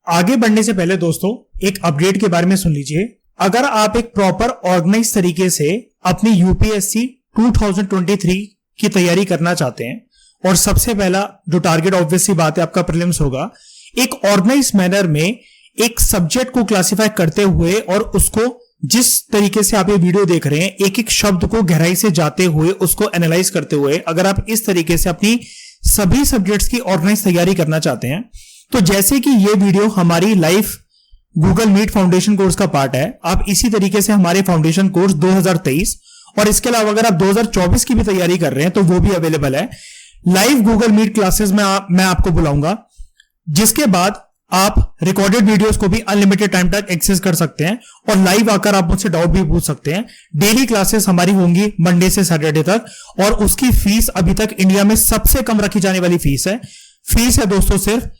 आगे बढ़ने से पहले दोस्तों एक अपडेट के बारे में सुन लीजिए। अगर आप एक प्रॉपर ऑर्गेनाइज तरीके से अपनी यूपीएससी 2023 की तैयारी करना चाहते हैं और सबसे पहला जो टारगेट ऑब्वियसली बात है आपका प्रीलिम्स होगा, एक ऑर्गेनाइज मैनर में एक सब्जेक्ट को क्लासिफाई करते हुए और उसको जिस तरीके से आप ये वीडियो देख रहे हैं, एक एक शब्द को गहराई से जाते हुए उसको एनालाइज करते हुए अगर आप इस तरीके से अपनी सभी सब्जेक्ट्स की ऑर्गेनाइज तैयारी करना चाहते हैं, तो जैसे कि ये वीडियो हमारी live Google Meet foundation course का पार्ट है, आप इसी तरीके से हमारे फाउंडेशन कोर्स 2023 और इसके अलावा अगर आप 2024 की भी तैयारी कर रहे हैं तो वो भी अवेलेबल है। लाइव गूगल मीट क्लासेस में मैं आपको बुलाऊंगा, जिसके बाद आप रिकॉर्डेड वीडियोस को भी अनलिमिटेड टाइम तक एक्सेस कर सकते हैं और लाइव आकर आप मुझसे डाउट भी पूछ सकते हैं। डेली क्लासेस हमारी होंगी मंडे से सैटरडे तक और उसकी फीस अभी तक इंडिया में सबसे कम रखी जाने वाली फीस है। फीस है दोस्तों सिर्फ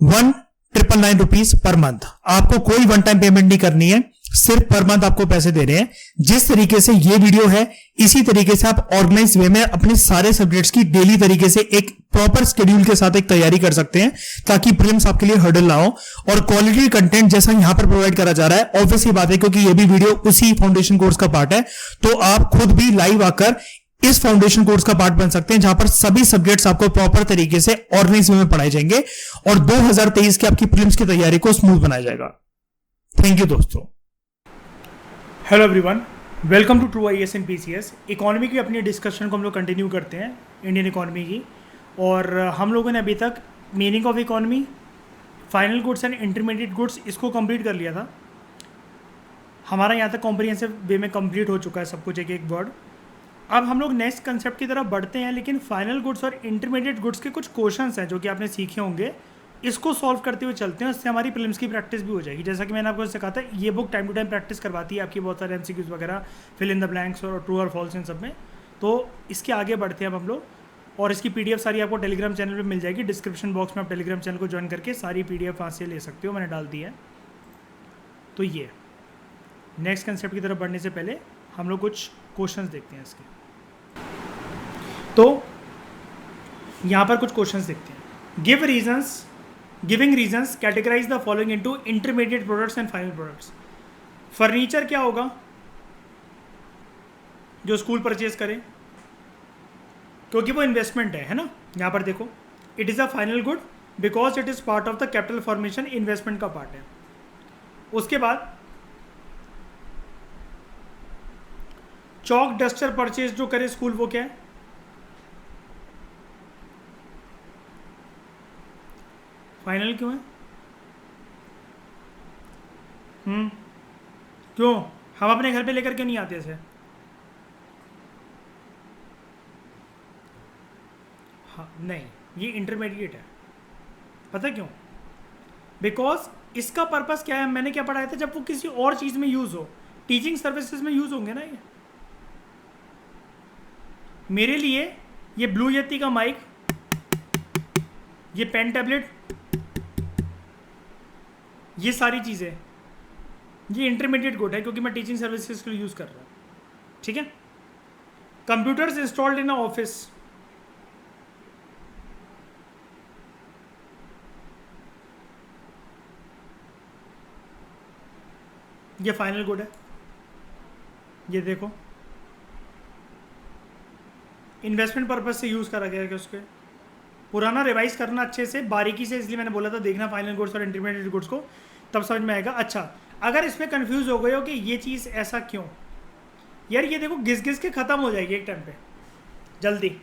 1,999 रुपीज पर मंथ। आपको कोई वन टाइम पेमेंट नहीं करनी है, सिर्फ पर मंथ आपको पैसे दे रहे हैं। जिस तरीके से ये वीडियो है इसी तरीके से आप ऑर्गेनाइज वे में अपने सारे सब्जेक्ट्स की डेली तरीके से एक प्रॉपर शेड्यूल के साथ एक तैयारी कर सकते हैं, ताकि प्रीलिम्स आपके लिए हर्डल ना हो। और क्वालिटी कंटेंट जैसा यहां पर प्रोवाइड करा जा रहा है, ऑब्वियसली बात है क्योंकि ये भी वीडियो उसी फाउंडेशन कोर्स का पार्ट है, तो आप खुद भी लाइव आकर इस फाउंडेशन कोर्स का पार्ट बन सकते हैं, जहां पर सभी सब्जेक्ट्स आपको प्रॉपर तरीके से ऑर्गेनाइज वे में पढ़ाए जाएंगे और 2023 की आपकी प्रीलिम्स की तैयारी को स्मूथ बनाया जाएगा। थैंक यू दोस्तों। Hello everyone, welcome to True IAS and PCS. Economy की अपनी डिस्कशन को हम लोग कंटिन्यू करते हैं, इंडियन इकोनॉमी की। और हम लोगों ने अभी तक meaning of economy, final goods and intermediate goods इसको कंप्लीट कर लिया था। हमारा यहाँ तक कॉम्प्रिहेंसिव वे में कंप्लीट हो चुका है सब कुछ, एक एक वर्ड। अब हम लोग नेक्स्ट कंसेप्ट की तरफ बढ़ते हैं, लेकिन फाइनल गुड्स और इंटरमीडिएट गुड्स के कुछ क्वेश्चंस हैं जो कि आपने सीखे होंगे, इसको सॉल्व करते हुए चलते हैं। इससे हमारी प्रीलिम्स की प्रैक्टिस भी हो जाएगी। जैसा कि मैंने आपको इससे कहा था, ये book time to time practice करवाती है आपकी, बहुत सारे एमसीक्यूज वगैरह, फिल इन द ब्लैंक्स और ट्रू और फॉल्स इन सब में। तो इसके आगे बढ़ते हैं अब हम लोग, और इसकी पीडीएफ सारी आपको टेलीग्राम चैनल पे मिल जाएगी। डिस्क्रिप्शन बॉक्स में आप टेलीग्राम चैनल को ज्वाइन करके सारी पीडीएफ वहाँ से ले सकते हो, मैंने डाल दी है। तो ये नेक्स्ट कंसेप्ट की तरफ बढ़ने से पहले हम लोग कुछ क्वेश्चंस देखते हैं इसके। तो यहाँ पर कुछ क्वेश्चंस देखते हैं। Giving reasons categorize the following into intermediate products and final products. Furniture क्या होगा जो स्कूल परचेज करे, क्योंकि वो इन्वेस्टमेंट है ना। यहाँ पर देखो, it is a final good because it is part of the capital formation, investment का पार्ट है। उसके बाद चॉक डस्टर परचेज जो करे स्कूल, वो क्या है? फाइनल क्यों है? क्यों हम अपने घर पे लेकर क्यों नहीं आते इसे? हाँ नहीं, ये इंटरमीडिएट है। पता क्यों? बिकॉज इसका पर्पस क्या है, मैंने क्या पढ़ाया था, जब वो किसी और चीज में यूज हो, टीचिंग सर्विसेज में यूज होंगे ना। ये मेरे लिए ये ब्लू यती का माइक, ये पेन टैबलेट, ये सारी चीज़ें, ये इंटरमीडिएट गुड है क्योंकि मैं टीचिंग सर्विसेज के लिए यूज़ कर रहा हूँ। ठीक है। Computers installed in a office, ये फाइनल गुड है। ये देखो, इन्वेस्टमेंट पर्पज से यूज़ करा गया है कि उसके पुराना रिवाइज करना अच्छे से बारीकी से, इसलिए मैंने बोला था देखना फाइनल गुड्स और इंटरमीडिएट गुड्स को, तब समझ में आएगा। अच्छा, अगर इसमें कंफ्यूज हो गए हो कि ये चीज़ ऐसा क्यों, यार ये देखो घिस घिस के ख़त्म हो जाएगी एक टाइम पे, जल्दी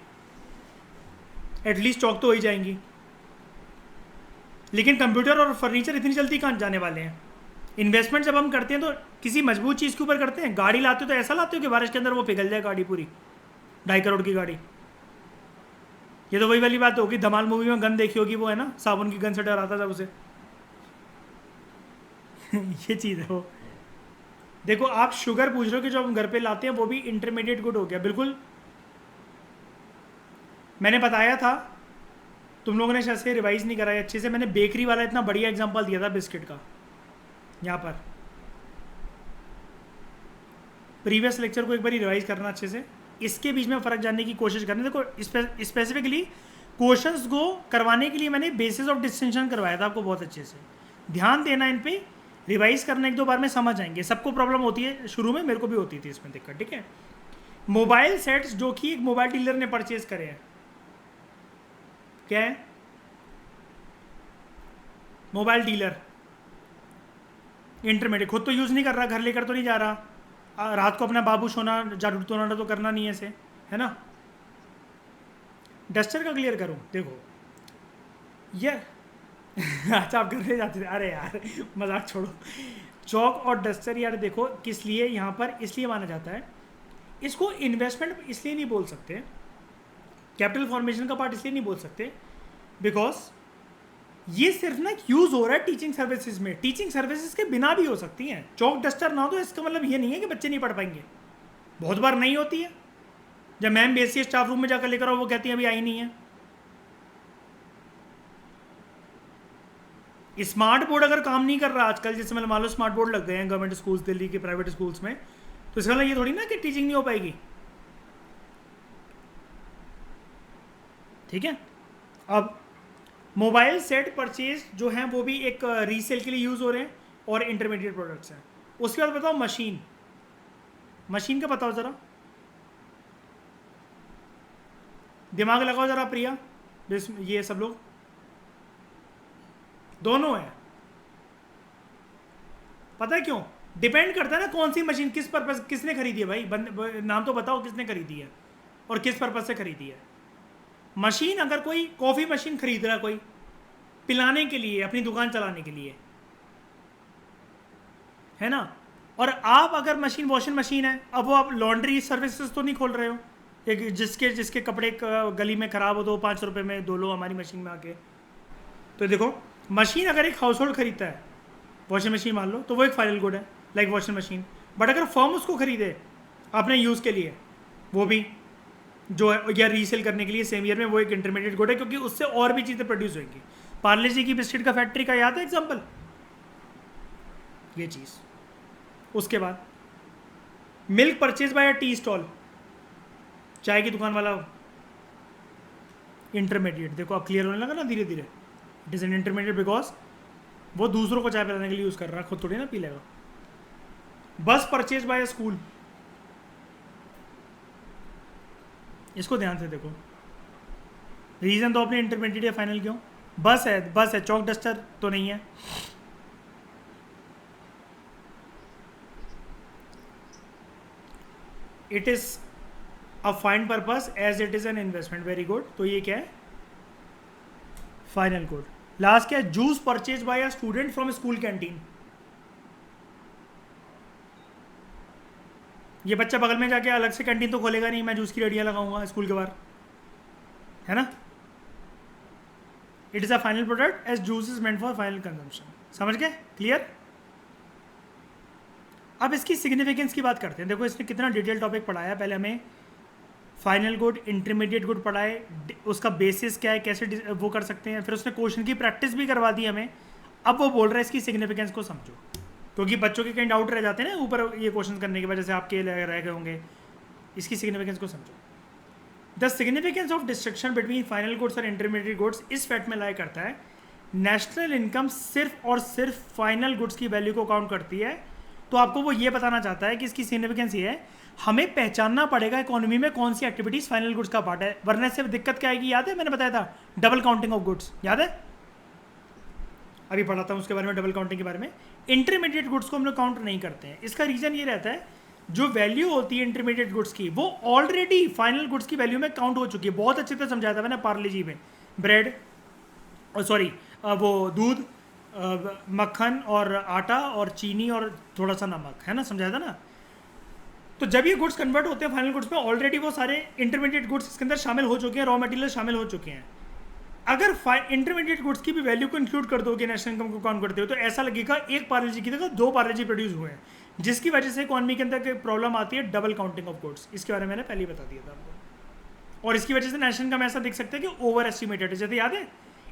एटलीस्ट चौक तो हो ही जाएंगी। लेकिन कंप्यूटर और फर्नीचर इतनी जल्दी कहाँ जाने वाले हैं। इन्वेस्टमेंट जब हम करते हैं तो किसी मजबूत चीज़ के ऊपर करते हैं। गाड़ी लाते हो तो ऐसा लाते हो कि बारिश के अंदर वो पिघल जाए गाड़ी पूरी, 2.5 करोड़ की गाड़ी। ये तो वही वाली बात होगी, धमाल मूवी में गन देखी होगी, वो है ना, साबुन की गन से डराता था उसे। ये चीज़ है वो। देखो, आप शुगर पूछ रहे हो कि जो हम घर पे लाते हैं वो भी इंटरमीडिएट गुड हो गया। बिल्कुल, मैंने बताया था, तुम लोगों ने शायद से रिवाइज नहीं कराया अच्छे से। मैंने बेकरी वाला इतना बढ़िया एग्जांपल दिया था बिस्किट का, यहाँ पर प्रीवियस लेक्चर को एक बार रिवाइज करना अच्छे से, इसके बीच में फ़र्क जानने की कोशिश करना। देखो, स्पेसिफिकली क्वेश्चंस को करवाने के लिए मैंने बेसिस ऑफ डिस्टिंक्शन करवाया था आपको बहुत अच्छे से। ध्यान देना इन पे, रिवाइज करना, एक दो बार में समझ आएंगे। सबको प्रॉब्लम होती है शुरू में, मेरे को भी होती थी इसमें दिक्कत, ठीक है। मोबाइल सेट्स जो कि एक मोबाइल डीलर ने परचेज करे हैं, क्या है? मोबाइल डीलर इंटरमीडिएट, खुद तो यूज़ नहीं कर रहा, घर लेकर तो नहीं जा रहा, रात को अपना बाबू सोना जादू टोना तो करना नहीं है ऐसे, है ना। डस्टर का क्लियर करूँ, देखो ये अच्छा आप घर ले जाते थे, अरे यार मजाक छोड़ो। चौक और डस्टर यार देखो किस लिए यहाँ पर इसलिए माना जाता है, इसको इन्वेस्टमेंट इसलिए नहीं बोल सकते, कैपिटल फॉर्मेशन का पार्ट इसलिए नहीं बोल सकते, बिकॉज ये सिर्फ ना यूज हो रहा है टीचिंग सर्विसेज में, टीचिंग सर्विसेज के बिना भी हो सकती हैं। चौक डस्टर ना हो तो इसका मतलब ये नहीं है कि बच्चे नहीं पढ़ पाएंगे, बहुत बार नहीं होती है। जब मैम बेसिक स्टाफ रूम में जाकर लेकर आओ वो कहती है अभी आई नहीं है। स्मार्ट बोर्ड अगर काम नहीं कर रहा आजकल, जैसे मतलब मान लो स्मार्ट बोर्ड लग गए हैं गवर्नमेंट स्कूल्स, दिल्ली के प्राइवेट स्कूल्स में, तो इसका मतलब ये थोड़ी ना कि टीचिंग नहीं हो पाएगी, ठीक है। अब मोबाइल सेट परचेज जो हैं वो भी एक रीसेल के लिए यूज़ हो रहे हैं और इंटरमीडिएट प्रोडक्ट्स हैं। उसके बाद बताओ मशीन, मशीन का बताओ ज़रा, दिमाग लगाओ ज़रा प्रिया, ये सब लोग दोनों है। पता है क्यों? डिपेंड करता है ना कौन सी मशीन किस पर्पस, किसने खरीदी है भाई, नाम तो बताओ किसने खरीदी है और किस पर्पस से खरीदी है। मशीन अगर कोई कॉफ़ी मशीन खरीद रहा है कोई पिलाने के लिए, अपनी दुकान चलाने के लिए, है ना, और आप अगर मशीन वॉशिंग मशीन है, अब वो आप लॉन्ड्री सर्विसेज तो नहीं खोल रहे हो, एक जिसके कपड़े गली में ख़राब हो तो 5 रुपये में धो लो हमारी मशीन में आके। तो देखो मशीन अगर एक हाउस होल्ड खरीदता है, वॉशिंग मशीन मान लो, तो वो एक फाइनल गुड है लाइक वॉशिंग मशीन। बट अगर फर्म उसको खरीदे अपने यूज़ के लिए, वो भी जो है, या रीसेल करने के लिए सेम ईयर में, वो एक इंटरमीडिएट गुड है, क्योंकि उससे और भी चीज़ें प्रोड्यूस होंगी। पार्ले जी की बिस्किट का फैक्ट्री का याद है एग्जाम्पल, ये चीज़। उसके बाद milk purchase by a tea stall, चाय की दुकान वाला, इंटरमीडिएट। देखो अब क्लियर होने लगा ना धीरे धीरे, it is an intermediate because वो दूसरों को चाय पिलाने के लिए यूज़ कर रहा है, खुद थोड़ी ना पी लेगा। बस परचेज बाय अ स्कूल, इसको ध्यान से देखो, रीज़न तो अपने इंटरमीडिएट या फाइनल क्यों, बस है, चौक डस्टर तो नहीं है। It is a fine purpose as it is an investment, very good. तो ये क्या है? Final good. लास्ट क्या है? Juice purchase by a student from school canteen. ये बच्चा बगल में जाके अलग से कैंटीन तो खोलेगा नहीं, मैं जूस की रेडियाँ लगाऊंगा स्कूल के बाहर, है ना। It is a final product as juice is meant for final consumption. समझ गए? क्लियर? अब इसकी सिग्निफिकेंस की बात करते हैं। देखो इसने कितना डिटेल टॉपिक पढ़ाया, पहले हमें फाइनल गुड, इंटरमीडिएट गुड पढ़ाए, उसका बेसिस क्या है, कैसे वो कर सकते हैं, फिर उसने क्वेश्चन की प्रैक्टिस भी करवा दी हमें। अब वो बोल रहा है इसकी सिग्निफिकेंस को समझो, क्योंकि बच्चों के कहीं डाउट रह जाते हैं ना ऊपर ये क्वेश्चन करने की वजह से, आपके रह गए होंगे। इसकी सिग्निफिकेंस को समझो। The significance of destruction between final goods और इंटरमीडिएट गुड्स इस फैक्ट में लाई करता है, नेशनल इनकम सिर्फ और सिर्फ फाइनल गुड्स की वैल्यू को काउंट करती है। तो आपको वो ये बताना चाहता है कि इसकी सिग्निफिकेंस ये है, हमें पहचानना पड़ेगा इकोनॉमी में कौन सी एक्टिविटीज़ फाइनल गुड्स का पार्ट है, वरना से दिक्कत क्या आएगी। याद है मैंने बताया था डबल काउंटिंग ऑफ गुड्स, याद है? अभी पढ़ाता हूँ उसके बारे में, डबल काउंटिंग के बारे में। इंटरमीडिएट गुड्स को हम लोग काउंट नहीं करते हैं। इसका रीज़न ये रहता है, जो वैल्यू होती है इंटरमीडिएट गुड्स की, वो ऑलरेडी फाइनल गुड्स की वैल्यू में काउंट हो चुकी है। बहुत अच्छे से समझाया था मैंने पार्ले जी में, ब्रेड सॉरी वो दूध, मक्खन और आटा और चीनी और थोड़ा सा नमक, है ना, समझाया था ना। तो जब ये गुड्स कन्वर्ट होते हैं फाइनल गुड्स में, ऑलरेडी वो सारे इंटरमीडिएट गुड्स इसके अंदर शामिल हो चुके हैं, रॉ मटेरियल शामिल हो चुके हैं। अगर इंटरमीडिएट गुड्स की भी वैल्यू को इंक्लूड कर दोगे नेशनल इनकम को काउंट करते हो, तो ऐसा लगेगा एक पार्ले जी की जगह 2 पार्ले जी प्रोड्यूस हुए हैं, जिसकी वजह से इकोनॉमी के अंदर प्रॉब्लम आती है, डबल काउंटिंग ऑफ गुड्स। इसके बारे में मैंने पहले ही बता दिया था आपको। और इसकी वजह से नेशनल इनकम ऐसा दिख सकता है कि ओवर एस्टिमेटेड है। जैसे याद है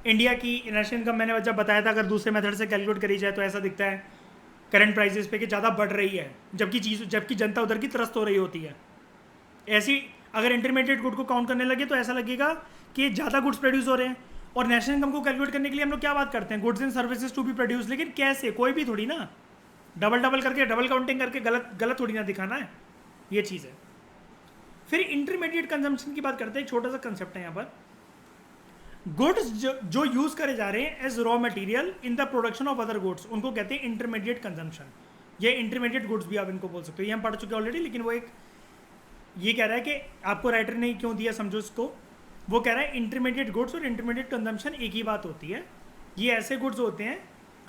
इंडिया की नेशनल इनकम मैंने जब बताया था, अगर दूसरे मेथड से कैलकुलेट करी जाए तो ऐसा दिखता है करंट प्राइसेस पे कि ज़्यादा बढ़ रही है, जबकि जनता उधर की त्रस्त हो रही होती है। ऐसी अगर इंटरमीडिएट गुड को काउंट करने लगे तो ऐसा लगेगा कि ज़्यादा गुड्स प्रोड्यूस हो रहे हैं और नेशनल इनकम को कैलकुलेट करने के लिए हम लोग क्या बात करते हैं, goods and services to be produce, लेकिन कैसे, कोई भी थोड़ी ना डबल डबल करके डबल काउंटिंग करके गलत गलत थोड़ी ना दिखाना है, ये चीज़ है। फिर इंटरमीडिएट कंजम्पशन की बात करते हैं, एक छोटा सा कंसेप्ट है यहाँ पर। गुड्स जो यूज करे जा रहे हैं as raw material in the production of other goods, उनको कहते हैं इंटरमीडिएट कंजम्पशन। ये इंटरमीडिएट गुड्स भी आप इनको बोल सकते हो, ये हम पढ़ चुके हैं ऑलरेडी, लेकिन वो एक ये कह रहा है कि आपको राइटर ने क्यों दिया समझो इसको। वो कह रहा है इंटरमीडिएट गुड्स और इंटरमीडिएट कंजम्पशन एक ही बात होती है। ये ऐसे गुड्स होते हैं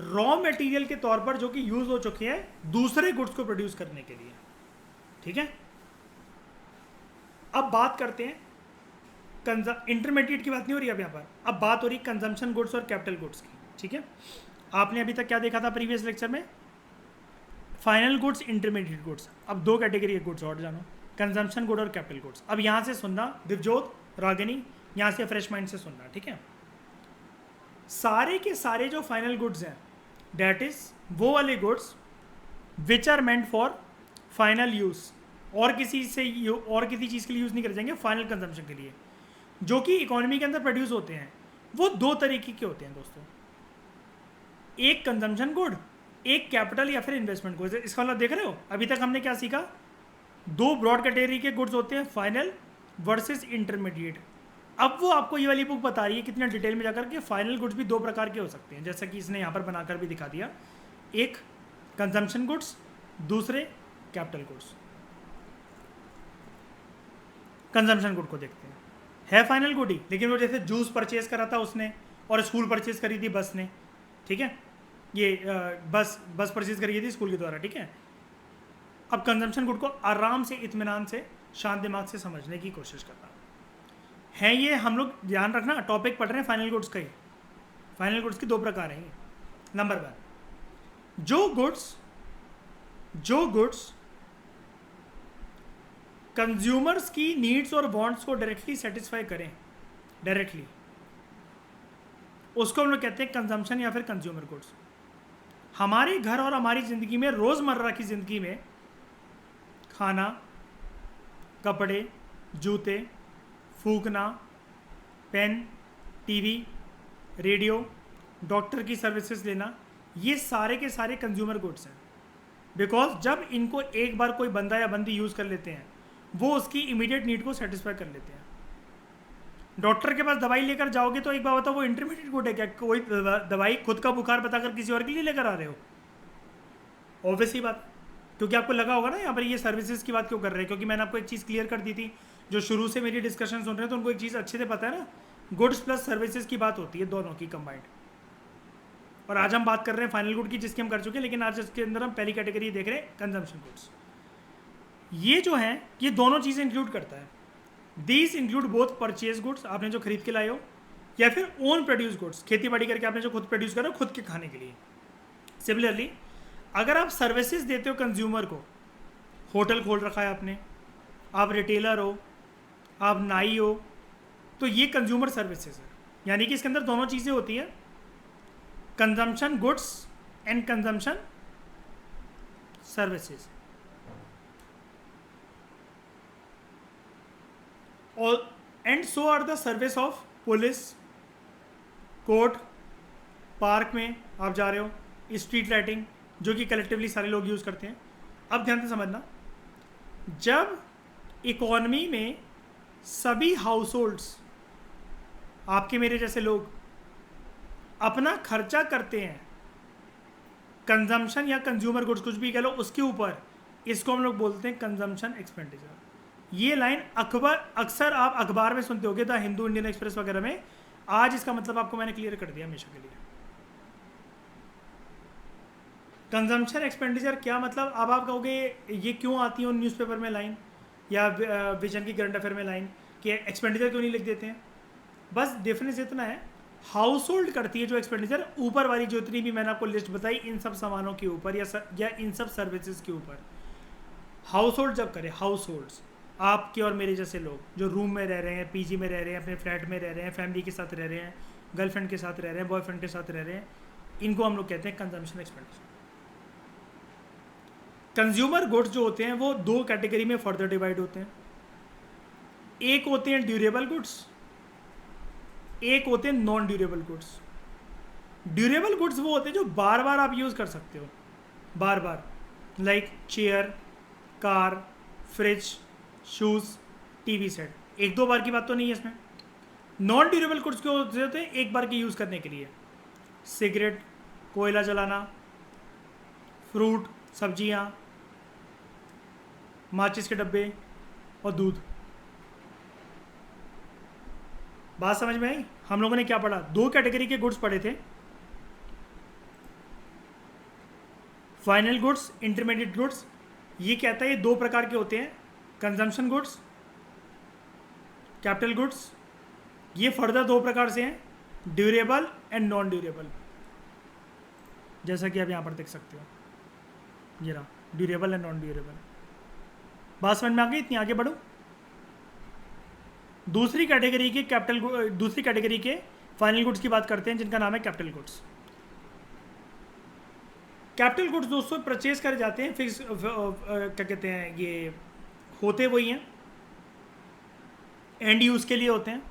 रॉ मटेरियल के तौर पर जो कि यूज हो चुके हैं दूसरे गुड्स को प्रोड्यूस करने के लिए, ठीक है। अब बात करते हैं इंटरमीडिएट की बात नहीं हो रही अब यहाँ पर, अब बात हो रही कंजम्पशन गुड्स और कैपिटल गुड्स की, ठीक है। आपने अभी तक क्या देखा था प्रीवियस लेक्चर में, फाइनल गुड्स, इंटरमीडिएट गुड्स। अब दो कैटेगरी के गुड्स और जानो, कंजम्पशन गुड और कैपिटल गुड्स। अब यहाँ से सुनना दिवजोत, रागिनी, यहाँ से फ्रेश माइंड से सुनना, ठीक है। सारे के सारे जो फाइनल गुड्स हैं डेट इज वो वाले goods which are meant for final use, और किसी चीज़ के लिए यूज़ नहीं करे जाएंगे, फाइनल कंजम्पशन के लिए, जो कि इकोनॉमी के अंदर प्रोड्यूस होते हैं। वो दो तरीके के होते हैं दोस्तों, एक कंजम्पशन गुड, एक कैपिटल या फिर इन्वेस्टमेंट गुड। इसका मतलब देख रहे हो अभी तक हमने क्या सीखा, दो ब्रॉड कैटेगरी के गुड्स होते हैं, फाइनल वर्सेस इंटरमीडिएट। अब वो आपको ये वाली बुक बता रही है कितने डिटेल में जाकर के फाइनल गुड्स भी दो प्रकार के हो सकते हैं, जैसा कि इसने यहाँ पर बनाकर भी दिखा दिया, एक कंजम्पशन गुड्स, दूसरे कैपिटल गुड्स। कंजम्पशन गुड को देखते हैं, है फाइनल गुड ही, लेकिन वो जैसे जूस परचेज करा था उसने और स्कूल परचेज करी थी बस ने, ठीक है, ये बस परचेज करी थी स्कूल के द्वारा, ठीक है। अब कंजम्पशन गुड को आराम से, इत्मीनान से, शांत दिमाग से समझने की कोशिश करना है। ये हम लोग ध्यान रखना, टॉपिक पढ़ रहे हैं फाइनल गुड्स का ही। फाइनल गुड्स की दो प्रकार हैं। नंबर 1, जो गुड्स कंज्यूमर्स की नीड्स और वांट्स को डायरेक्टली सेटिस्फाई करें, डायरेक्टली, उसको हम लोग कहते हैं कंजम्पशन या फिर कंज्यूमर गुड्स। हमारे घर और हमारी ज़िंदगी में, रोज़मर्रा की ज़िंदगी में, खाना, कपड़े, जूते, फूकना, पेन, टीवी, रेडियो, डॉक्टर की सर्विसेज लेना, ये सारे के सारे कंज्यूमर गुड्स हैं। बिकॉज जब इनको एक बार कोई बंदा या बंदी यूज़ कर लेते हैं, वो उसकी इमीडिएट नीड को सेटिस्फाई कर लेते हैं। डॉक्टर के पास दवाई लेकर जाओगे तो एक बार बताओ, वो इंटरमीडिएट गुड है क्या? कोई दवाई खुद का बुखार बताकर किसी और के लिए लेकर आ रहे हो? ऑब्वियस ही बात, क्योंकि आपको लगा होगा ना यहाँ पर ये सर्विसेज की बात क्यों कर रहे हैं, क्योंकि मैंने आपको एक चीज़ क्लियर कर दी थी, जो शुरू से मेरी डिस्कशन सुन रहे हैं तो उनको एक चीज़ अच्छे से पता है ना, गुड्स प्लस सर्विसेज की बात होती है, दोनों की कंबाइंड। और आज हम बात कर रहे हैं फाइनल गुड की, जिसकी हम कर चुके हैं, लेकिन आज इसके अंदर हम पहली कैटेगरी देख रहे हैं, कंजम्पशन गुड्स। ये जो हैं, ये दोनों चीज़ें इंक्लूड करता है। These include both purchase goods, आपने जो खरीद के लाए हो, या फिर ओन प्रोड्यूस गुड्स, खेती बाड़ी करके आपने जो खुद प्रोड्यूस करा खुद के खाने के लिए। सिमिलरली अगर आप सर्विसेज देते हो कंज्यूमर को, होटल खोल रखा है आपने, आप रिटेलर हो, आप नाई हो, तो ये कंज्यूमर सर्विसेज है। यानी कि इसके अंदर दोनों चीज़ें होती हैं, consumption goods and consumption services. और and so are the service of police, court, park में आप जा रहे हो, स्ट्रीट लाइटिंग, जो कि कलेक्टिवली सारे लोग यूज़ करते हैं। अब ध्यान से समझना, जब इकोनॉमी में सभी हाउस होल्ड्स, आपके मेरे जैसे लोग, अपना खर्चा करते हैं कंजम्पशन या कंज्यूमर गुड्स, कुछ भी कह लो, उसके ऊपर, इसको हम लोग बोलते हैं कंजम्पशन एक्सपेंडिचर। ये लाइन अक्सर आप अखबार में सुनते होगे, द हिंदू, इंडियन एक्सप्रेस वगैरह में। आज इसका मतलब आपको मैंने क्लियर कर दिया हमेशा के लिए। कंजम्पशन एक्सपेंडिचर क्या मतलब, अब आप कहोगे ये क्यों आती है उन न्यूज़पेपर में लाइन या विजन की करंट अफेयर में लाइन कि एक्सपेंडिचर क्यों नहीं लिख देते हैं? बस डिफरेंस इतना है, हाउस होल्ड करती है जो एक्सपेंडिचर, ऊपर वाली जो इतनी भी मैंने आपको लिस्ट बताई, इन सब सामानों के ऊपर या इन सब सर्विसेज के ऊपर हाउस होल्ड जब करे, हाउस होल्ड्स, आपके और मेरे जैसे लोग जो रूम में रह रहे हैं, पीजी में रह रहे हैं, अपने फ्लैट में रह रहे हैं, फैमिली के साथ रह रहे हैं, गर्लफ्रेंड के साथ रह रहे हैं, बॉयफ्रेंड के साथ रह रहे हैं, इनको हम लोग कहते हैं कंजम्पशन एक्सपेंडिचर। कंज्यूमर गुड्स जो होते हैं वो दो कैटेगरी में फर्दर डिवाइड होते हैं। एक होते हैं ड्यूरेबल गुड्स एक होते हैं non durable goods. Durable goods वो होते हैं जो बार बार आप यूज़ कर सकते हो, बार बार, like chair, car, fridge, shoes, TV set. एक दो बार की बात तो नहीं है इसमें। नॉन ड्यूरेबल गुड्स के होते हैं एक बार के यूज़ करने के लिए, सिगरेट, कोयला जलाना, फ्रूट, सब्जियां, माचिस के डब्बे और दूध। बात समझ में आई? हम लोगों ने क्या पढ़ा? दो कैटेगरी के गुड्स पढ़े थे, फाइनल गुड्स, इंटरमीडिएट गुड्स। ये कहता है ये दो प्रकार के होते हैं, कंजम्पशन गुड्स, कैपिटल गुड्स। ये फर्दर दो प्रकार से हैं, ड्यूरेबल एंड नॉन ड्यूरेबल, जैसा कि आप यहाँ पर देख सकते हो, ये रहा ड्यूरेबल एंड नॉन ड्यूरेबल। बात समझ में आ गई? इतनी आगे बढ़ो। दूसरी कैटेगरी के फाइनल गुड्स की बात करते हैं, जिनका नाम है कैपिटल गुड्स। कैपिटल गुड्स दोस्तों परचेज करे जाते हैं, फिक्स क्या कहते हैं, ये होते वही हैं, एंड यूज़ के लिए होते हैं,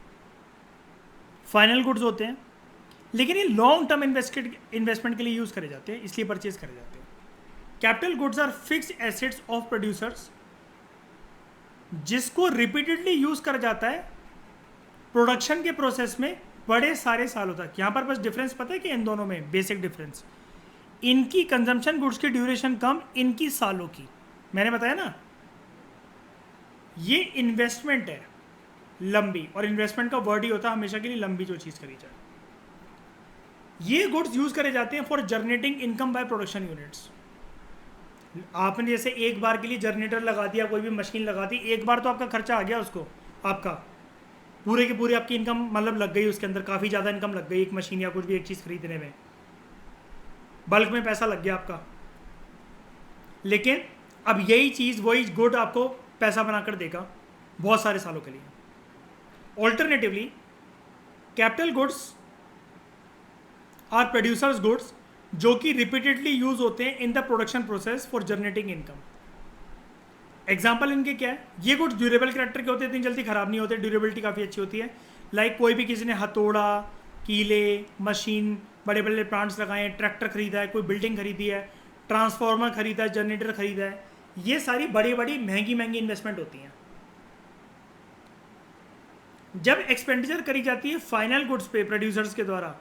फाइनल गुड्स होते हैं, लेकिन ये लॉन्ग टर्म इन्वेस्टमेंट के लिए यूज़ करे जाते हैं, इसलिए परचेज करे जाते हैं। Capital goods are fixed assets of producers, जिसको रिपीटेडली यूज़ करा जाता है प्रोडक्शन के प्रोसेस में बड़े सारे सालों तक। यहाँ पर बस डिफरेंस पता है कि इन दोनों में बेसिक डिफरेंस, इनकी कंजम्पशन गुड्स की ड्यूरेशन कम, इनकी सालों की। मैंने बताया ना, ये इन्वेस्टमेंट है लंबी, और इन्वेस्टमेंट का वर्ड ही होता है हमेशा के लिए लंबी जो चीज़ करी जाए। ये गुड्स यूज़ करे जाते हैं for generating income by production units. आपने जैसे एक बार के लिए जनरेटर लगा दिया, कोई भी मशीन लगा दी, एक बार तो आपका खर्चा आ गया उसको, आपका पूरे के पूरे आपकी इनकम मतलब लग गई उसके अंदर, काफ़ी ज़्यादा इनकम लग गई एक मशीन या कुछ भी एक चीज़ खरीदने में, बल्क में पैसा लग गया आपका। लेकिन अब यही चीज़, वही गुड आपको पैसा बनाकर देगा बहुत सारे सालों के लिए। Alternatively capital goods are producers goods, जो कि रिपीटेडली यूज होते हैं in the production process for generating income. Example इनके क्या है? ये गुड्स ड्यूरेबल कैरेक्टर के होते हैं, इतनी जल्दी खराब नहीं होते, ड्यूरेबिलिटी काफ़ी अच्छी होती है। लाइक कोई भी किसी ने हथौड़ा, कीले, मशीन, बड़े बड़े प्लांट्स लगाए हैं, ट्रैक्टर खरीदा है, कोई बिल्डिंग खरीदी है, ट्रांसफार्मर खरीदा है, जनरेटर खरीदा है, ये सारी बड़ी बड़ी महंगी महंगी इन्वेस्टमेंट होती हैं। जब एक्सपेंडिचर करी जाती है फाइनल गुड्स पे प्रोड्यूसर्स के द्वारा,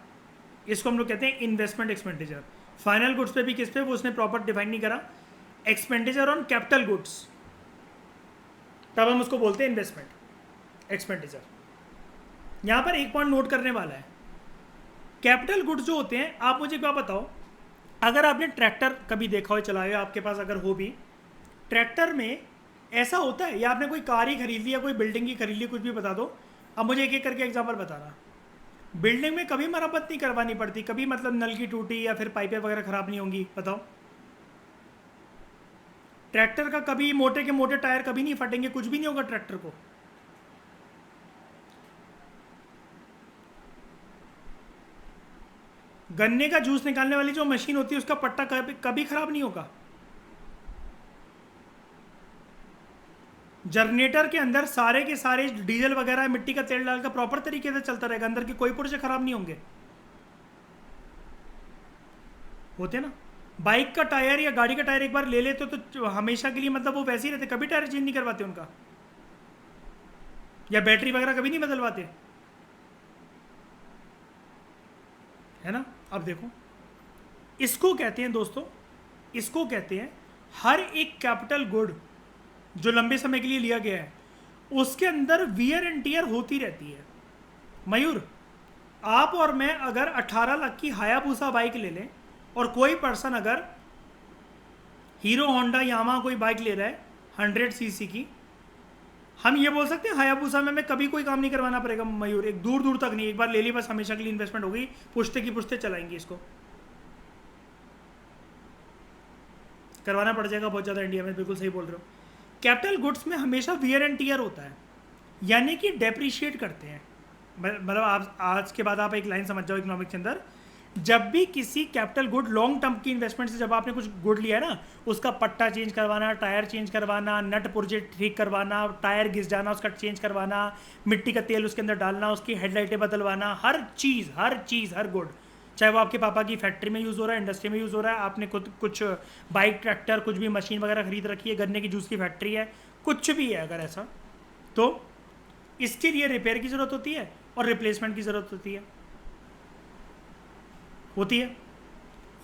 इसको हम लोग कहते हैं इन्वेस्टमेंट एक्सपेंडिचर। फाइनल गुड्स पे भी किस पे, वो उसने प्रॉपर डिफाइन नहीं करा, एक्सपेंडिचर ऑन कैपिटल गुड्स, तब हम उसको बोलते हैं इन्वेस्टमेंट एक्सपेंडिचर। यहाँ पर एक पॉइंट नोट करने वाला है, कैपिटल गुड्स जो होते हैं, आप मुझे क्या बताओ, अगर आपने ट्रैक्टर कभी देखा हो, चलाया हो, आपके पास अगर हो भी, ट्रैक्टर में ऐसा होता है, या आपने कोई कार ही खरीद ली या कोई बिल्डिंग ही खरीद ली, कुछ भी बता दो। अब मुझे एक एक करके एग्जाम्पल बताना। बिल्डिंग में कभी मरम्मत नहीं करवानी पड़ती, कभी मतलब नल की टूटी या फिर पाइपें वगैरह खराब नहीं होंगी, बताओ। ट्रैक्टर का कभी मोटे के मोटे टायर कभी नहीं फटेंगे, कुछ भी नहीं होगा ट्रैक्टर को। गन्ने का जूस निकालने वाली जो मशीन होती है, उसका पट्टा कभी खराब नहीं होगा। जनरेटर के अंदर सारे के सारे डीजल वगैरह मिट्टी का तेल डालकर प्रॉपर तरीके से चलता रहेगा, अंदर के कोई पुर्जे खराब नहीं होंगे, होते ना। बाइक का टायर या गाड़ी का टायर एक बार ले लेते तो हमेशा के लिए मतलब वो वैसे ही रहते, कभी टायर चेंज नहीं करवाते उनका, या बैटरी वगैरह कभी नहीं बदलवाते, है ना। अब देखो, इसको कहते हैं दोस्तों, इसको कहते हैं हर एक कैपिटल गुड जो लंबे समय के लिए लिया गया है, उसके अंदर वियर एंड टियर होती रहती है। मयूर, आप और मैं अगर 18 लाख की हायाबुसा बाइक ले लें, और कोई पर्सन अगर हीरो होंडा यामा कोई बाइक ले रहा है 100 सीसी की, हम ये बोल सकते हैं हायाबुसा में कभी कोई काम नहीं करवाना पड़ेगा मयूर, एक दूर दूर तक नहीं, एक बार ले ली बस, हमेशा के लिए इन्वेस्टमेंट हो गई, पुश्ते की पुश्ते चलाएंगे इसको, करवाना पड़ जाएगा बहुत ज़्यादा इंडिया में, बिल्कुल सही बोल रहे हो। कैपिटल गुड्स में हमेशा वियर एंड टियर होता है, यानी कि डेप्रिशिएट करते हैं। मतलब आप आज के बाद आप एक लाइन समझ जाओ इकोनॉमिक्स के अंदर, जब भी किसी कैपिटल गुड लॉन्ग टर्म की इन्वेस्टमेंट से जब आपने कुछ गुड लिया ना, उसका पट्टा चेंज करवाना, टायर चेंज करवाना, नट पुर्जे ठीक करवाना, टायर घिस जाना उसका चेंज करवाना, मिट्टी का तेल उसके अंदर डालना, उसकी हेडलाइटें बदलवाना, हर चीज़ हर गुड, चाहे वो आपके पापा की फैक्ट्री में यूज़ हो रहा है, इंडस्ट्री में यूज़ हो रहा है, आपने खुद कुछ बाइक ट्रैक्टर कुछ भी मशीन वगैरह खरीद रखी है, गन्ने की जूस की फैक्ट्री है, कुछ भी है अगर ऐसा, तो इसके लिए रिपेयर की ज़रूरत होती है और रिप्लेसमेंट की ज़रूरत होती है।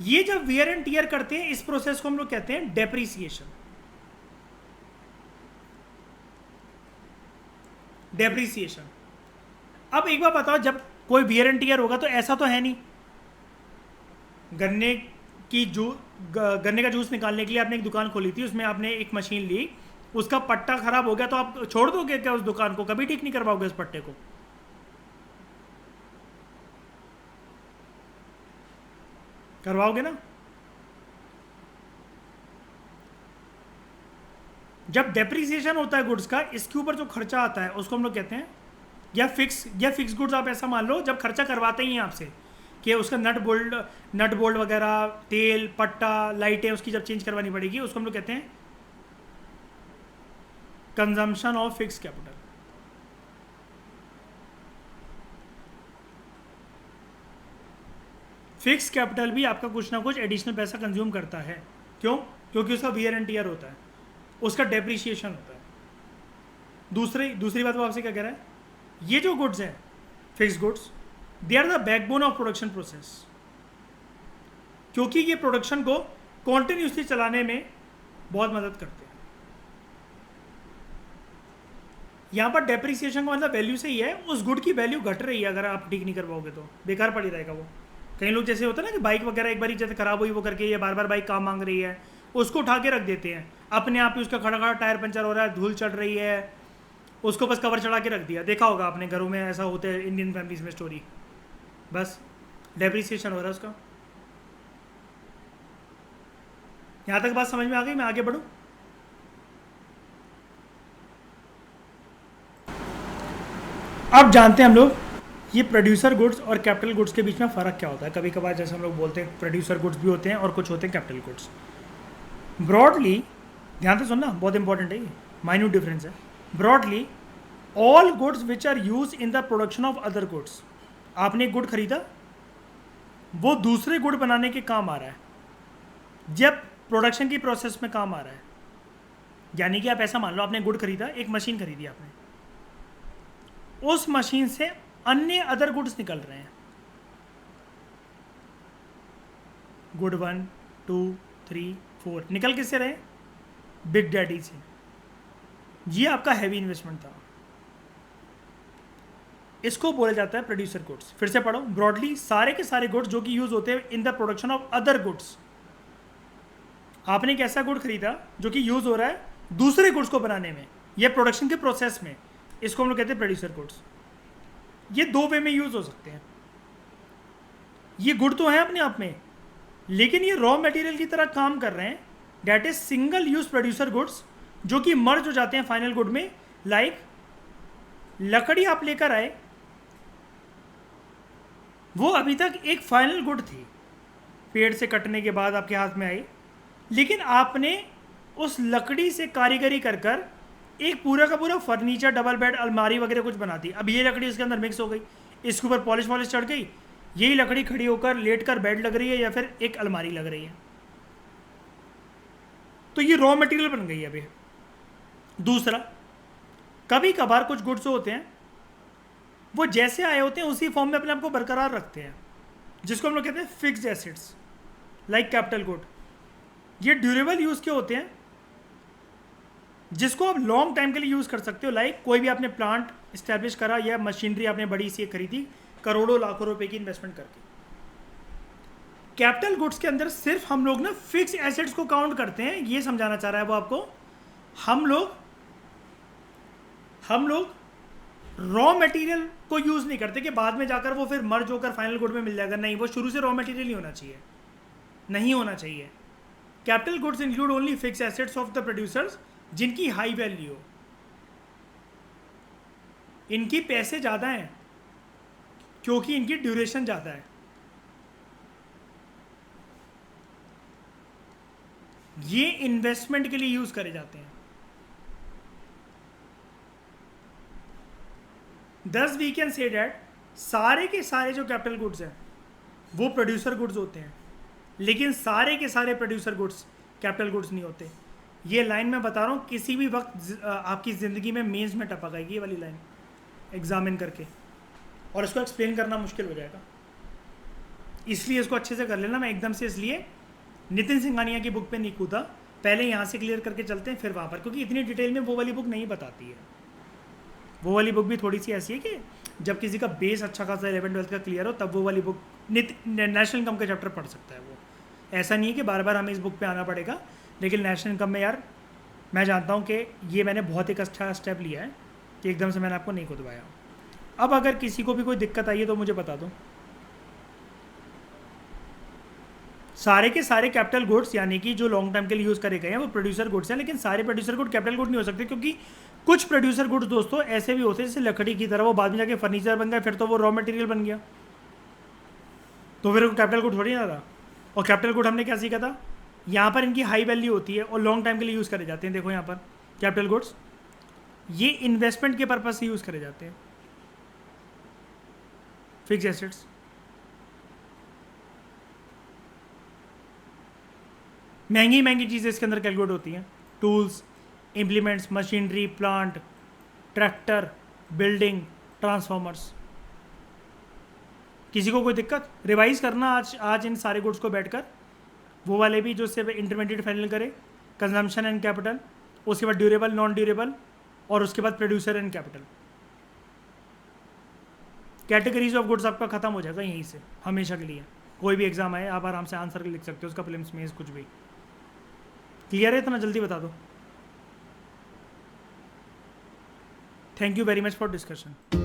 ये जब वियर एंड टीयर करते हैं, इस प्रोसेस को हम लोग कहते हैं डेप्रिसिएशन। अब एक बार बताओ, जब कोई वियर एंड टीयर होगा तो ऐसा तो है नहीं गन्ने का जूस निकालने के लिए आपने एक दुकान खोली थी, उसमें आपने एक मशीन ली, उसका पट्टा खराब हो गया तो आप छोड़ दोगे क्या उस दुकान को? कभी ठीक नहीं कर पाओगे उस पट्टे को। करवाओगे ना। जब डेप्रिसिएशन होता है गुड्स का, इसके ऊपर जो खर्चा आता है उसको हम लोग कहते हैं या फिक्स गुड्स। आप ऐसा मान लो, जब खर्चा करवाते ही हैं आपसे कि उसका नट बोल्ट वगैरह, तेल, पट्टा, लाइटें उसकी जब चेंज करवानी पड़ेगी, उसको हम लोग कहते हैं consumption of fix capital. Fix capital भी आपका कुछ ना कुछ एडिशनल पैसा कंज्यूम करता है। क्यों? क्योंकि उसका वियर एंड टीयर होता है, उसका डेप्रिसिएशन होता है। दूसरी बात वो आपसे क्या कह रहा है, ये जो गुड्स हैं fix goods, they are the backbone of production process, क्योंकि ये प्रोडक्शन को कॉन्टिन्यूसली चलाने में बहुत मदद करते हैं। यहाँ पर डेप्रिसिएशन का मतलब वैल्यू से ही है, उस गुड की वैल्यू घट रही है, अगर आप ठीक नहीं करवाओगे तो बेकार पड़ी रहेगा वो। कई लोग जैसे होता है ना कि बाइक वगैरह एक बार जैसे खराब हुई वो करके, ये बार बार बाइक काम मांग रही है, उसको उठा के रख देते हैं, अपने आप ही उसका खड़ा खड़ा टायर पंचर हो रहा है, धूल चढ़ रही है, उसको बस कवर चढ़ा के रख दिया। देखा होगा आपने घरों में, ऐसा होता है इंडियन फैमिलीज में स्टोरी, बस डेप्रिसिएशन हो रहा है उसका। यहाँ तक बात समझ में आ गई? मैं आगे बढ़ूँ? अब जानते हैं हम लोग ये प्रोड्यूसर गुड्स और कैपिटल गुड्स के बीच में फ़र्क क्या होता है। कभी कभार जैसे हम लोग बोलते हैं प्रोड्यूसर गुड्स भी होते हैं और कुछ होते हैं कैपिटल गुड्स। ब्रॉडली ध्यान से सुनना, बहुत इंपॉर्टेंट है ये, माइन्यूट डिफरेंस है। Broadly all goods which are used in the production of other goods. आपने एक गुड खरीदा, वो दूसरे गुड बनाने के काम आ रहा है, जब प्रोडक्शन की प्रोसेस में काम आ रहा है। यानी कि आप ऐसा मान लो, आपने गुड खरीदा, एक मशीन खरीदी आपने, उस मशीन से अन्य अदर गुड्स निकल रहे हैं, गुड 1 2 3 4 निकल किससे रहे? बिग डैडी से। ये आपका हैवी इन्वेस्टमेंट था, इसको बोला जाता है प्रोड्यूसर गुड्स। फिर से पढ़ो, ब्रॉडली सारे के सारे गुड्स जो कि यूज होते हैं in the production of other goods. आपने एक ऐसा गुड खरीदा जो कि यूज हो रहा है दूसरे गुड्स को बनाने में, ये प्रोडक्शन के प्रोसेस में, इसको हम लोग कहते हैं प्रोड्यूसर गुड्स। ये दो वे में यूज हो सकते हैं। ये गुड तो है अपने आप में, लेकिन ये रॉ मटेरियल की तरह काम कर रहे हैं, that is single use producer goods, जो कि मर्ज हो जाते हैं फाइनल गुड में। लाइक लकड़ी आप लेकर आए, वो अभी तक एक फाइनल गुड थी, पेड़ से कटने के बाद आपके हाथ में आई, लेकिन आपने उस लकड़ी से कारीगरी कर कर एक पूरा का पूरा फर्नीचर, डबल बेड, अलमारी वगैरह कुछ बना दी। अब ये लकड़ी उसके अंदर मिक्स हो गई, इसके ऊपर पॉलिश वॉलिश चढ़ गई, यही लकड़ी खड़ी होकर लेट कर बेड लग रही है या फिर एक अलमारी लग रही है, तो ये रॉ मटेरियल बन गई है अभी। दूसरा, कभी कभार कुछ गुड्स होते हैं वो जैसे आए होते हैं उसी फॉर्म में अपने आप को बरकरार रखते हैं, जिसको हम लोग कहते हैं fixed assets, like capital good. ये ड्यूरेबल यूज के होते हैं, जिसको आप लॉन्ग टाइम के लिए यूज कर सकते हो। लाइक कोई भी आपने प्लांट इस्टेब्लिश करा या मशीनरी आपने बड़ी सी खरीदी करोड़ों लाखों रुपए की इन्वेस्टमेंट करके। कैपिटल गुड्स के अंदर सिर्फ हम लोग ना फिक्स एसेट्स को काउंट करते हैं, ये समझाना चाह रहा है वो आपको। हम लोग रॉ मटेरियल को यूज नहीं करते कि बाद में जाकर वो फिर मर्ज होकर फाइनल गुड में मिल जाएगा। नहीं, वो शुरू से रॉ मटेरियल ही होना चाहिए, नहीं होना चाहिए। Capital goods include only fix assets of the producers जिनकी हाई वैल्यू हो, इनकी पैसे ज़्यादा हैं क्योंकि इनकी ड्यूरेशन ज़्यादा है। ये इन्वेस्टमेंट के लिए यूज करे जाते हैं। Thus we can say that सारे के सारे जो कैपिटल गुड्स हैं वो प्रोड्यूसर गुड्स होते हैं, लेकिन सारे के सारे प्रोड्यूसर गुड्स कैपिटल गुड्स नहीं होते। ये लाइन मैं बता रहा हूँ, किसी भी वक्त आपकी ज़िंदगी में मेंस में टपक आएगी ये वाली लाइन एग्जामिन करके, और इसको एक्सप्लेन करना मुश्किल हो जाएगा, इसलिए इसको अच्छे से कर लेना। मैं एकदम से इसलिए नितिन सिंघानिया की बुक पे नहीं कूदा, पहले यहाँ से क्लियर करके चलते हैं फिर वहाँ पर, क्योंकि इतनी डिटेल में वो वाली बुक नहीं बताती है। वो वाली बुक भी थोड़ी सी ऐसी है कि जब किसी का बेस अच्छा खासा 11-12 का क्लियर हो तब वो वाली बुक नेशनल इनकम का चैप्टर पढ़ सकता है वो। ऐसा नहीं है कि बार बार हमें इस बुक पे आना पड़ेगा, लेकिन नेशनल इनकम में यार मैं जानता हूँ कि ये मैंने बहुत एक अच्छा स्टेप लिया है कि एकदम से मैंने आपको नहीं खुदवाया। अब अगर किसी को भी कोई दिक्कत आई है तो मुझे बता दो। सारे के सारे कैपिटल गुड्स यानी कि जो लॉन्ग टर्म के लिए यूज़ करे गए हैं वो प्रोड्यूसर गुड्स हैं, लेकिन सारे प्रोड्यूसर गुड कैपिटल गुड नहीं हो सकते, क्योंकि कुछ प्रोड्यूसर गुड्स दोस्तों ऐसे भी होते हैं जैसे लकड़ी की तरह, वो बाद में जाके फर्नीचर बन गया, फिर तो वो रॉ मटेरियल बन गया, तो फिर वो कैपिटल गुड थोड़ी ना था। और कैपिटल गुड हमने क्या सीखा था, यहाँ पर इनकी हाई वैल्यू होती है और लॉन्ग टाइम के लिए यूज़ करे जाते हैं। देखो यहाँ पर कैपिटल गुड्स ये इन्वेस्टमेंट के पर्पज से यूज़ करे जाते हैं। फिक्स एसेट्स, महंगी महंगी चीज़ें इसके अंदर कैलकुलेट होती हैं, tools, implements, machinery, plant, tractor, building, transformers. किसी को कोई दिक्कत, रिवाइज करना आज इन सारे गुड्स को बैठकर, वो वाले भी जो से इंटरमीडिएट फाइनल करे, कंजम्पशन एंड कैपिटल, उसके बाद ड्यूरेबल, नॉन ड्यूरेबल, और उसके बाद producer and capital. Categories of goods आपका खत्म हो जाएगा यहीं से हमेशा के लिए। कोई भी एग्जाम आए आप आराम से आंसर लिख सकते हो उसका, प्रीलिम्स में कुछ भी क्लियर है, इतना जल्दी बता दो। Thank you very much for discussion.